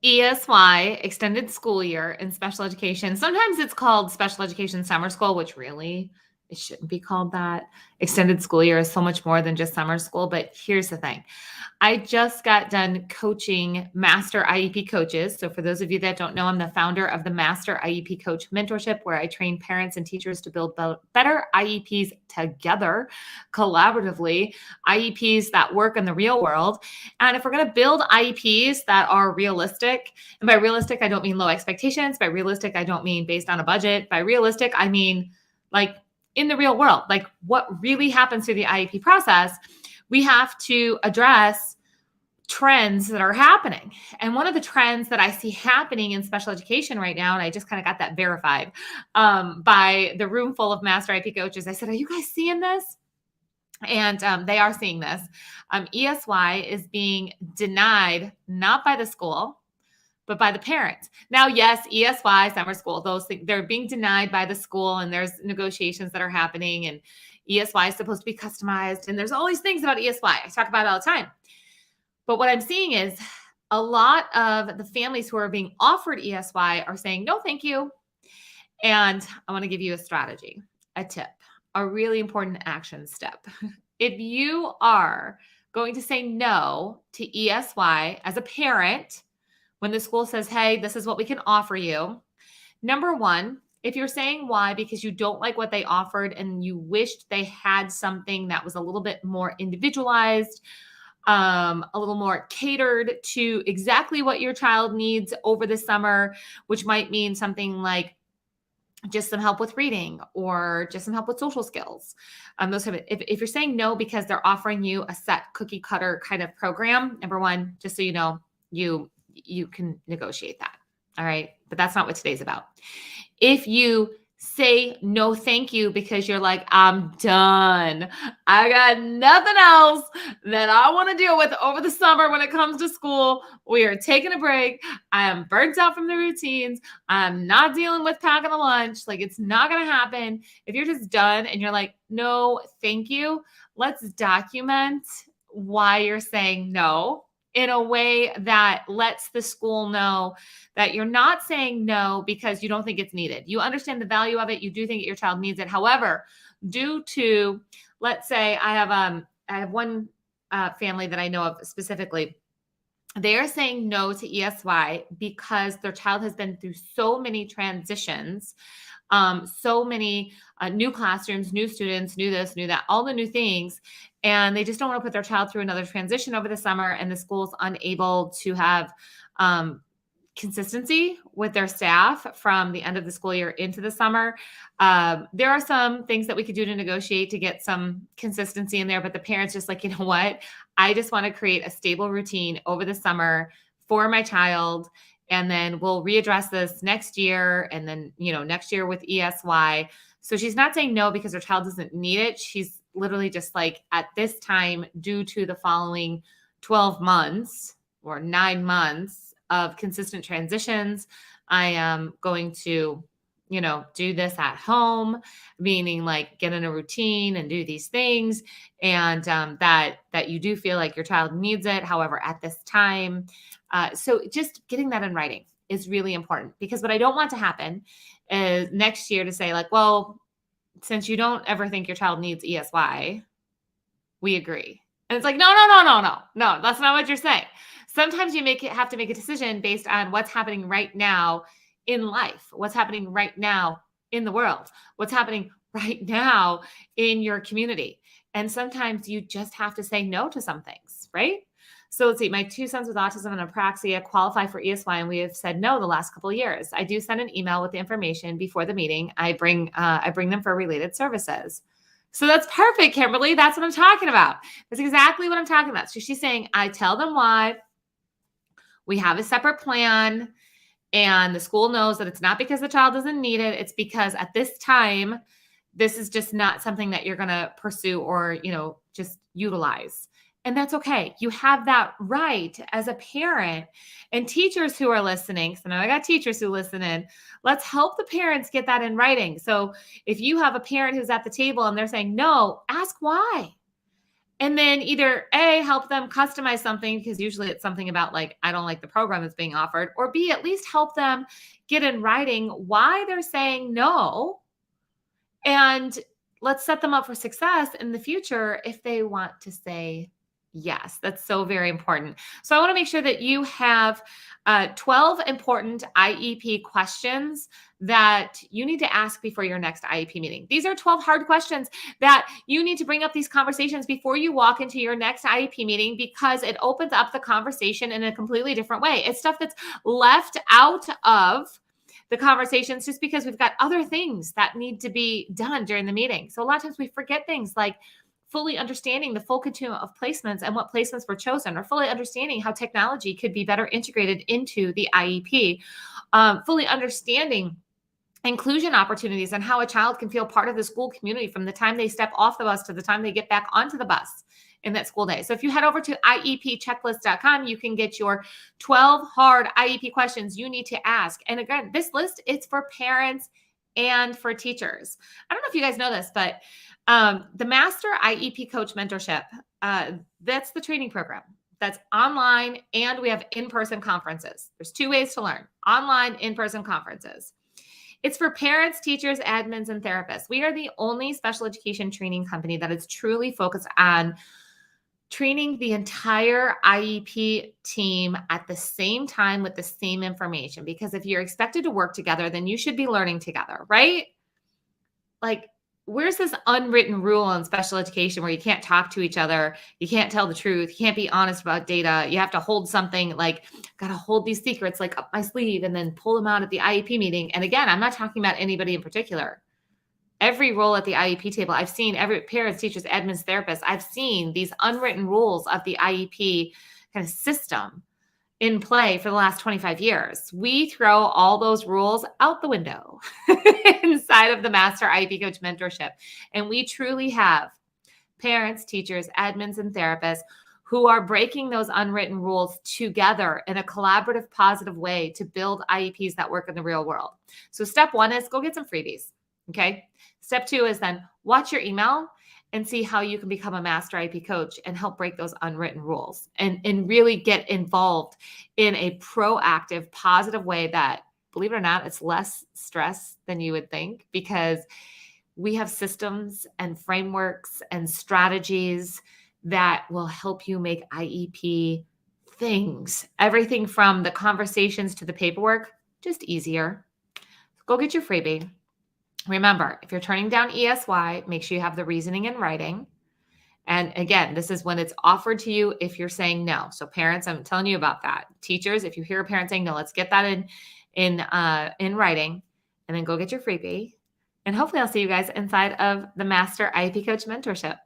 ESY, extended school year in special education. Sometimes it's called special education summer school, which really it shouldn't be called that. Extended school year is so much more than just summer school. But here's the thing. I just got done coaching master IEP coaches. So for those of you that don't know, I'm the founder of the Master IEP Coach Mentorship, where I train parents and teachers to build better IEPs together, collaboratively, IEPs that work in the real world. And if we're going to build IEPs that are realistic, and by realistic, I don't mean low expectations. By realistic, I don't mean based on a budget. By realistic, I mean like in the real world, like what really happens through the IEP process. We have to address trends that are happening. And one of the trends that I see happening in special education right now, and I just kind of got that verified by the room full of master IEP coaches. I said, are you guys seeing this? And they are seeing this. ESY is being denied, not by the school, but by the parents. Now, yes, ESY, summer school, those things, they're being denied by the school, and there's negotiations that are happening, and ESY is supposed to be customized, and there's all these things about ESY. I talk about it all the time. But what I'm seeing is a lot of the families who are being offered ESY are saying, no, thank you. And I want to give you a strategy, a tip, a really important action step. If you are going to say no to ESY as a parent, when the school says, hey, this is what we can offer you, number one, if you're saying why because you don't like what they offered and you wished they had something that was a little bit more individualized, a little more catered to exactly what your child needs over the summer, which might mean something like just some help with reading or just some help with social skills. Those type of, if you're saying no because they're offering you a set cookie cutter kind of program, number one, just so you know, you can negotiate that. All right. But that's not what today's about. If you say no, thank you, because you're like, I'm done. I got nothing else that I want to deal with over the summer when it comes to school. We are taking a break. I am burnt out from the routines. I'm not dealing with packing a lunch. Like, it's not going to happen. If you're just done and you're like, no, thank you, let's document why you're saying no in a way that lets the school know that you're not saying no because you don't think it's needed. You understand the value of it. You do think your child needs it. However, due to, let's say I have one family that I know of specifically. They are saying no to ESY because their child has been through so many transitions, so many new classrooms, new students, new this, new that, all the new things. And they just don't want to put their child through another transition over the summer. And the school's unable to have consistency with their staff from the end of the school year into the summer. There are some things that we could do to negotiate to get some consistency in there, but the parents just like, you know what? I just want to create a stable routine over the summer for my child. And then we'll readdress this next year. And then, next year with ESY. So she's not saying no because her child doesn't need it. She's literally just like, at this time, due to the following 12 months or 9 months of consistent transitions, I am going to, do this at home, meaning like get in a routine and do these things. And that you do feel like your child needs it. However, at this time, so just getting that in writing is really important, because what I don't want to happen is next year to say like, well, since you don't ever think your child needs ESY, we agree. And it's like, no, that's not what you're saying. Sometimes you have to make a decision based on what's happening right now in life, what's happening right now in the world, what's happening right now in your community. And sometimes you just have to say no to some things, right? So let's see, my 2 sons with autism and apraxia qualify for ESY, and we have said no the last couple of years. I do send an email with the information before the meeting. I bring them for related services. So that's perfect, Kimberly. That's what I'm talking about. That's exactly what I'm talking about. So she's saying, I tell them why. We have a separate plan, and the school knows that it's not because the child doesn't need it. It's because at this time, this is just not something that you're going to pursue or, just utilize. And that's okay. You have that right as a parent. And teachers who are listening, so now I got teachers who listen in, let's help the parents get that in writing. So if you have a parent who's at the table and they're saying no, ask why. And then either A, help them customize something, because usually it's something about like, I don't like the program that's being offered, or B, at least help them get in writing why they're saying no. And let's set them up for success in the future if they want to say yes. That's so very important. So I want to make sure that you have 12 important IEP questions that you need to ask before your next IEP meeting. These are 12 hard questions that you need to bring up these conversations before you walk into your next IEP meeting, because it opens up the conversation in a completely different way. It's stuff that's left out of the conversations just because we've got other things that need to be done during the meeting. So a lot of times we forget things like fully understanding the full continuum of placements and what placements were chosen, or fully understanding how technology could be better integrated into the IEP, fully understanding inclusion opportunities and how a child can feel part of the school community from the time they step off the bus to the time they get back onto the bus in that school day. So if you head over to iepchecklist.com, you can get your 12 hard IEP questions you need to ask. And again, this list, it's for parents and for teachers. I don't know if you guys know this, but the Master IEP Coach Mentorship, that's the training program. That's online, and we have in-person conferences. There's two ways to learn: online, in-person conferences. It's for parents, teachers, admins, and therapists. We are the only special education training company that is truly focused on training the entire IEP team at the same time with the same information. Because if you're expected to work together, then you should be learning together, right? Like, where's this unwritten rule in special education where you can't talk to each other, you can't tell the truth, you can't be honest about data, you have to hold something, like, got to hold these secrets like up my sleeve and then pull them out at the IEP meeting? And again, I'm not talking about anybody in particular. Every role at the IEP table, I've seen every parents, teachers, admins, therapists, I've seen these unwritten rules of the IEP kind of system in play for the last 25 years. We throw all those rules out the window inside of the Master IEP Coach Mentorship. And we truly have parents, teachers, admins, and therapists who are breaking those unwritten rules together in a collaborative, positive way to build IEPs that work in the real world. So step one is go get some freebies. Okay. Step two is then watch your email and see how you can become a Master IEP coach and help break those unwritten rules and really get involved in a proactive, positive way that, believe it or not, it's less stress than you would think, because we have systems and frameworks and strategies that will help you make IEP things, everything from the conversations to the paperwork, just easier. Go get your freebie. Remember, if you're turning down ESY, make sure you have the reasoning in writing. And again, this is when it's offered to you if you're saying no. So parents, I'm telling you about that. Teachers, if you hear a parent saying no, let's get that in writing, and then go get your freebie. And hopefully I'll see you guys inside of the Master IEP Coach Mentorship.